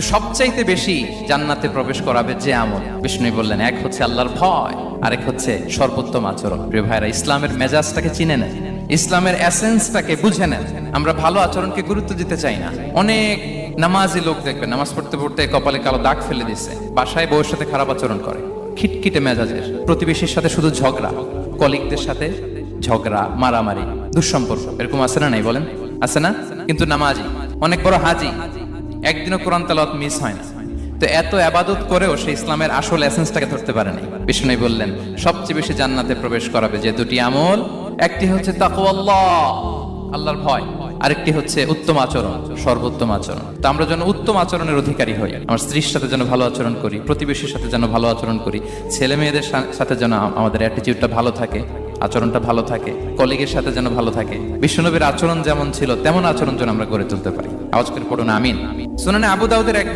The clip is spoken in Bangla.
সবচাইতে বেশি জান্নাতে প্রবেশ করাবে যে আমল, বিষ্ণু বললেন, এক হচ্ছে আল্লাহর ভয়, আরেক হচ্ছে সর্বোত্তম আচরণ। প্রিয় ভাইরা, ইসলামের মেজাজটাকে চিনে নেন, ইসলামের এসেন্সটাকে বুঝে নেন। আমরা ভালো আচরণকে গুরুত্ব দিতে চাই না। অনেক নামাজি লোক দেখবেন নামাজ পড়তে পড়তে কপালে কালো দাগ ফেলে দিচ্ছে, বাসায় বউয়ের সাথে খারাপ আচরণ করে, খিটখিটে মেজাজের, প্রতিবেশীর সাথে শুধু ঝগড়া, কলিগদের সাথে ঝগড়া, মারামারি, দুঃসম্পর্ক, এরকম আছে না? নাই বলেন, আছে না? কিন্তু নামাজি, অনেক বড় হাজি, একদিনও কোরআন তেলাওয়াত মিস হয় না। তো এত আবাদত করেও সে ইসলামের আসল এসেন্সটাকে ধরতে পারেনি। বিষ্ণু বললেন, সবচেয়ে বেশি জান্নাতে প্রবেশ করাবে যে দুটি আমল, একটি হচ্ছে তাকওয়াল্লাহ, আল্লাহর ভয়, আরেকটি হচ্ছে উত্তম আচরণ, সর্বোত্তম আচরণ। তো আমরা যেন উত্তম আচরণের অধিকারী হই, আমার স্ত্রীর সাথে যেন ভালো আচরণ করি, প্রতিবেশীর সাথে যেন ভালো আচরণ করি, ছেলে মেয়েদের সাথে যেন আমাদের অ্যাটিটিউডটা ভালো থাকে, আচরণটা ভালো থাকে, কলিগের সাথে যেন ভালো থাকে। বিশ্বনবীর আচরণ যেমন ছিল তেমন আচরণ যেন আমরা গড়ে তুলতে পারি। আওয়াজ করে পড়ুন আমিন। সুনানে আবু দাউদের এক